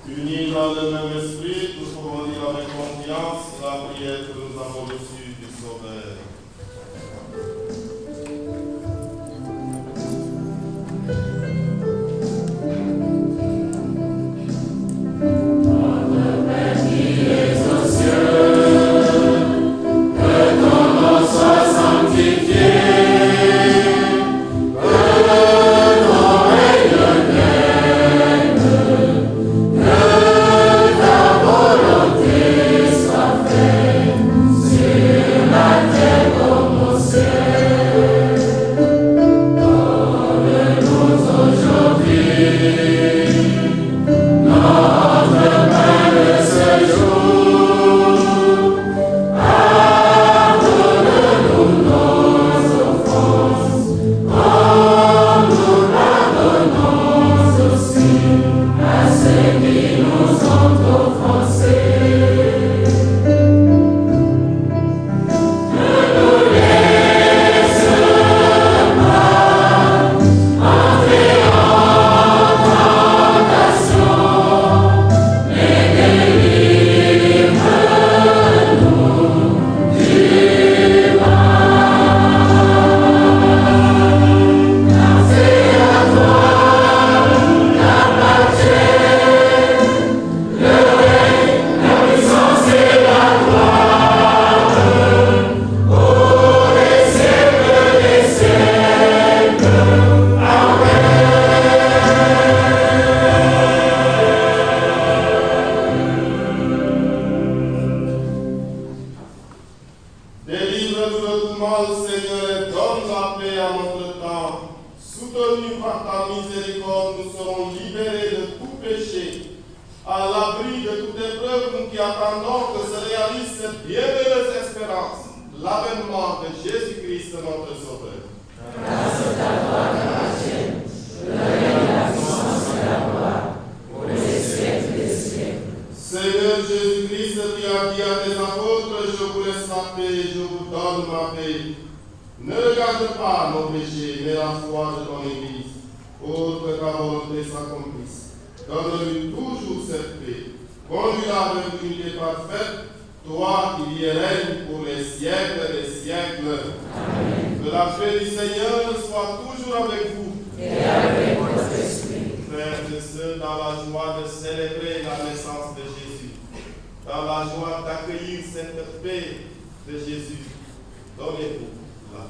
Unis dans le même esprit, nous pouvons dire avec confiance la prière que nous avons reçue du Sauveur. Délivre-nous de tout mal, Seigneur, et donne la paix à notre temps. Soutenus par ta miséricorde, nous serons libérés de tout péché. À l'abri de toute épreuve, nous qui attendons que se réalise cette bienheureuse espérance, l'avènement de Jésus-Christ, notre Sauveur. Grâce à toi, Dieu, le règne, la puissance et la gloire, pour les siècles des siècles. Seigneur Jésus-Christ, tu as dit à tes apôtres, je vous laisse la paix, je vous donne ma paix. Ne regarde pas nos péchés, mais la foi de ton Église, pour que ta volonté s'accomplisse. Donne-lui toujours cette paix. Conduis-la avec unité parfaite, toi qui y règnes pour les siècles des siècles. Amen. Que la paix du Seigneur soit toujours avec vous. Et avec votre esprit. Frères et sœurs, dans la joie de célébrer la naissance de Jésus, dans la joie d'accueillir cette paix de Jésus, donnez-vous la paix.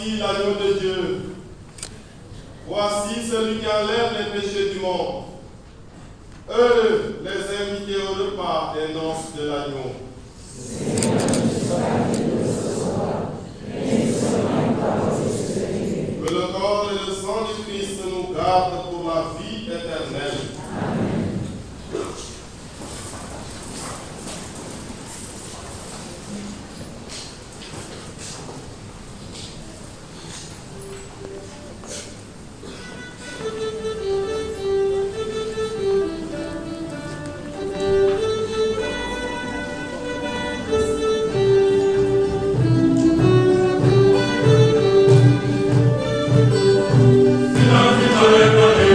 Voici l'agneau de Dieu. Voici celui qui enlève les péchés du monde. Heureux les invités au repas des noces de l'agneau. Que le corps et le sang du Christ nous gardent pour la vie éternelle. Amen.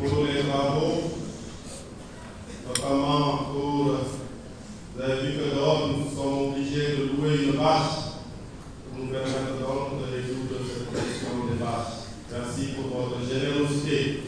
pour les travaux, notamment pour, vous avez vu que dehors, nous sommes obligés de louer une bâche pour nous permettre donc de résoudre cette question des bâches. Merci pour votre générosité.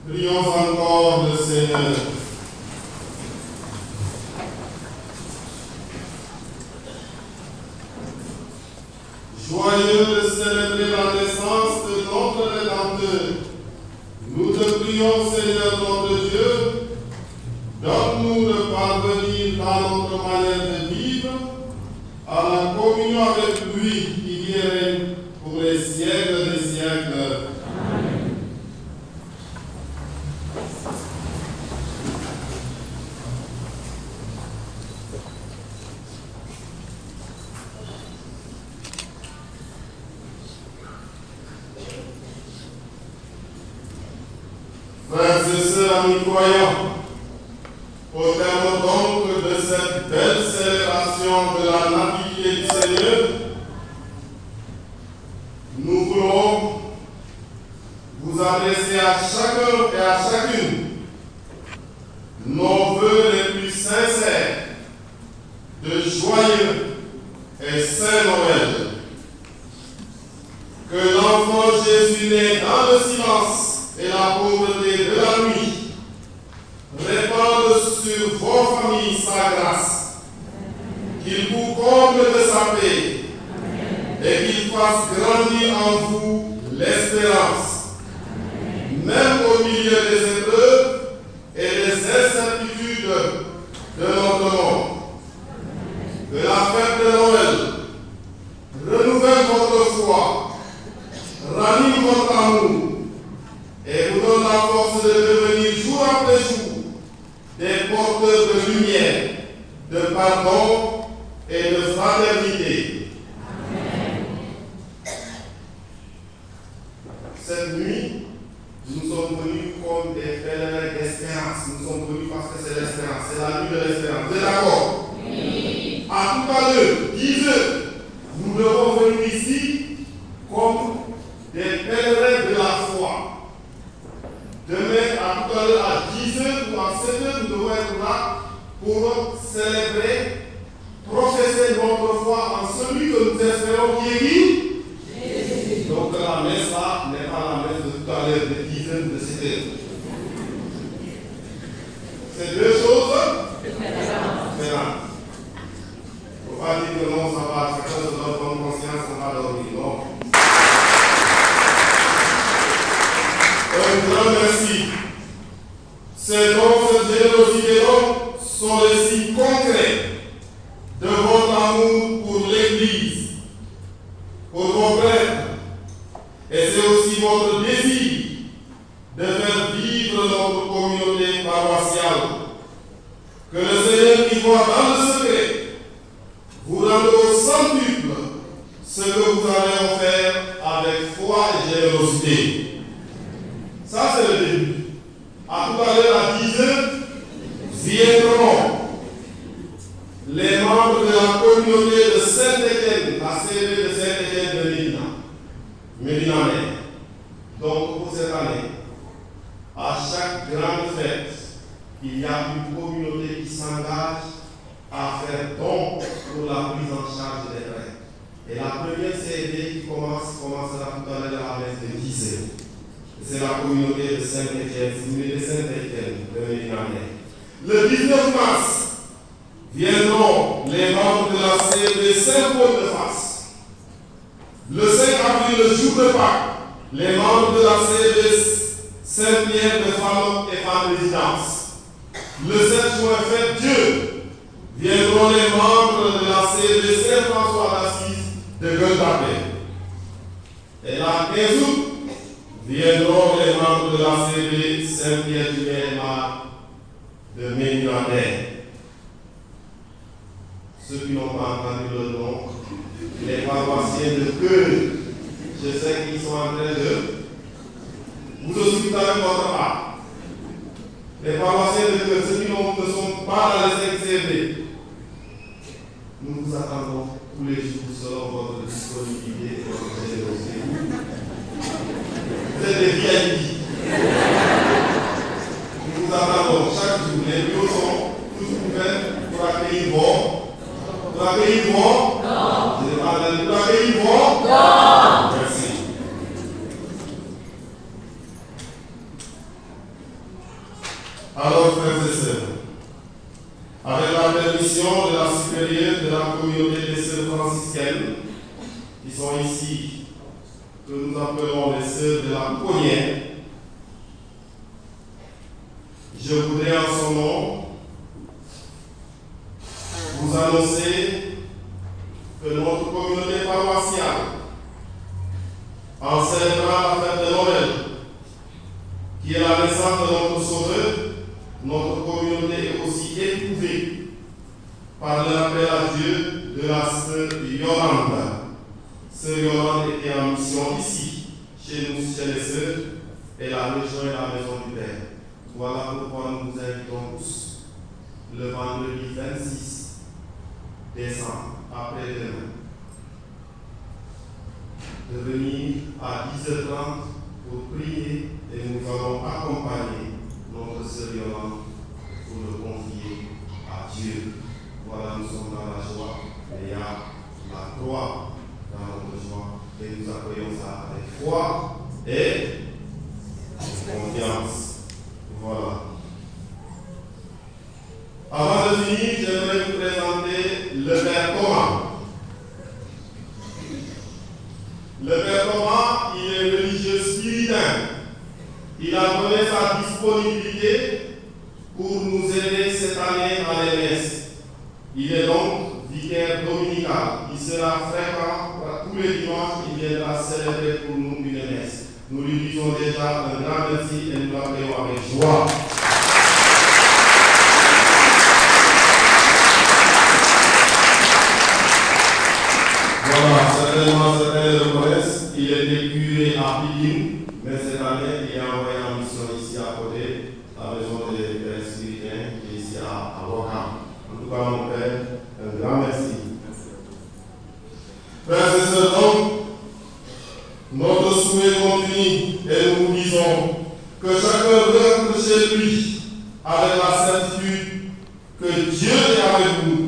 Prions encore le Seigneur. Joyeux de célébrer la naissance de notre Rédempteur, nous te prions, Seigneur notre Dieu, donne-nous de parvenir dans notre manière de vivre à la communion avec lui qui vient pour les siècles des siècles. Amen. Frères et sœurs, amis croyants, au terme donc de cette belle célébration de la nativité du Seigneur, nous voulons vous adresser à chacun et à chacune nos vœux les plus sincères de joyeux et saint Noël. Que l'enfant Jésus né dans le silence et la pauvreté de la nuit répande sur vos familles sa grâce, qu'il vous comble de sa paix et qu'il fasse grandir en vous l'espérance, même au milieu des épreuves et des incertitudes de notre monde. Que la fête de Noël renouvelle votre foi, ranime votre amour et vous donne la force de devenir jour après jour des porteurs de lumière, de pardon et de fraternité. Amen. Cette nuit, nous sommes venus comme des pèlerins d'espérance. Nous sommes venus parce que c'est l'espérance, c'est la nuit de l'espérance. Vous êtes d'accord? Oui. À tout à l'heure, 10 heures, nous devons venir ici comme des pèlerins de la foi. Demain, à tout à l'heure, à 10 heures ou à 7 heures, nous devons être là pour célébrer, professer notre foi en celui que nous espérons qui est qui? Jésus. Donc la messe là n'est pas la messe de tout à l'heure, de 10 heures, de 7 heures. C'est deux choses différentes. Il ne faut pas dire que non, ça va, chacun se donne bonne conscience, on va dormir. Non. Un grand merci. Ces dons, cette générosité sont les signes concrets de votre amour pour l'Église, pour vos prêtres. Et c'est aussi votre désir de faire vivre notre communauté paroissiale. Que le Seigneur qui voit dans le secret vous rende au centuple ce que vous avez offert avec foi et générosité. Ça, c'est le début. À tout à l'heure, à 10 heures, viendront les membres de la communauté de Saint-Étienne, la CB de Saint-Étienne de Médina. Donc, pour cette année, à chaque grande fête, il y a une communauté qui s'engage à faire don pour la prise en charge des prêtres. Et la première CB qui commencera tout à l'heure à la messe de 10 heures. C'est la communauté de Saint-Étienne, de Saint-Étienne de Médina. Le 19 mars, viendront les membres de la CB Saint-Paul de Fasse. Le 5 avril, le jour de Pâques, les membres de la CB Saint-Pierre de Femmes et Femmes Résidence. Le 7 juin, fête Dieu, viendront les membres de la CB Saint-François d'Assise de Gueule-Tapée. Et la 15 août, viendront les membres de la CB Saint-Pierre du Ménard de Ménilmontaine. Ceux qui n'ont pas entendu le nom, les paroissiens de cœur, je sais qu'ils sont en train de vous aussi avec votre part. Les paroissiens de cœur, ceux qui ne sont pas dans les 5 CB, nous vous attendons tous les jours selon votre disponibilité et votre générosité. Vous êtes des VIP. Nous vous attendons chaque jour. Les bureaux sont tous ouverts pour accueillir vos. Pour accueillir vos. Non. Je n'ai pas entendu. Pour accueillir vos. Non. Merci. Alors, frères et sœurs, avec la permission de la supérieure de la communauté des sœurs franciscaines, qui sont ici, que nous appelons les sœurs de la Cognée, je voudrais en son nom vous annoncer que notre communauté paroissiale, en célébrant la fête de Noël, qui est la naissance de notre Sauveur, notre communauté est aussi éprouvée par le rappel à Dieu de la sœur Yolande. Sœur Yolande était en mission ici, chez nous, chez les sœurs, et a rejoint la maison du Père. Voilà pourquoi nous vous invitons tous le vendredi 26 décembre, après-demain, de venir à 10h30 pour prier et nous allons accompagner notre sœur Yolande pour le confier à Dieu. Voilà, nous sommes dans la joie, mais il y a la croix dans notre joie et nous accueillons ça avec foi et confiance. Voilà. Avant de finir, j'aimerais vous présenter le Père Thomas. Le Père Thomas, il est religieux spiritain. Il a donné sa disponibilité pour nous aider cette année à les messes. Il est donc vicaire dominical. Il sera fréquent tous les dimanches. Il viendra célébrer pour nous une messe. Nous lui disons déjà un grand merci et nous l'accueillons avec joie. Voilà, certainement certains le connaissent. Il était curé à Pékin, mais cette année il est envoyé en mission ici à côté, à la maison des pères spirituels, qui est ici à Wakam. En tout cas, mon père, un grand merci. Frères et sœurs, donc, notre souhait continue et nous vous disons que chacun rentre chez lui avec la certitude que Dieu est avec nous.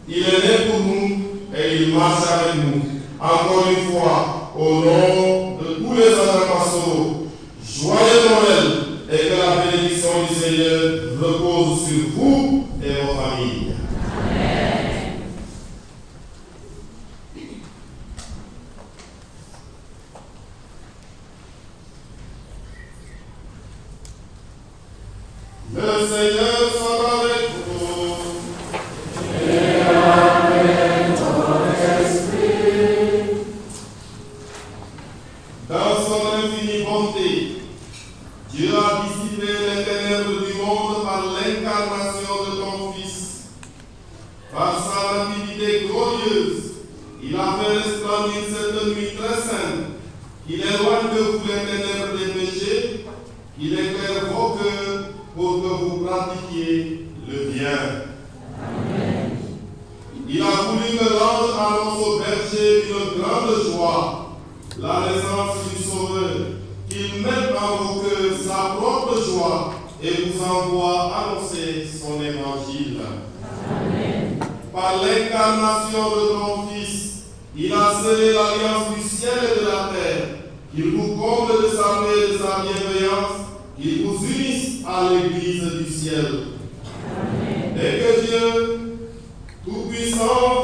Il est né pour nous et il marche avec nous. Encore une fois, au nom de tous les agents pastoraux, joyeux Noël et que la bénédiction du Seigneur repose sur vous et vos familles. Amen. Le Seigneur soit avec vous. Et avec ton esprit. Dans son infinie bonté, Dieu a dissipé les ténèbres du monde par l'incarnation de ton Fils. Par sa nativité glorieuse, il a fait resplendir cette nuit très sainte. Il éloigne de vous les ténèbres des péchés, il éclaire vos cœurs pour que vous pratiquiez le bien. Amen. Il a voulu que l'ange annonce au berger une grande joie, la naissance du Sauveur, qu'il mette en vos cœurs sa propre joie et vous envoie annoncer son évangile. Amen. Par l'incarnation de ton Fils, il a scellé l'alliance du ciel et de la terre, qu'il vous comble de sa paix et de sa bienveillance, qu'il vous unisse à l'Église du ciel. Amen. Et que Dieu, Tout-Puissant,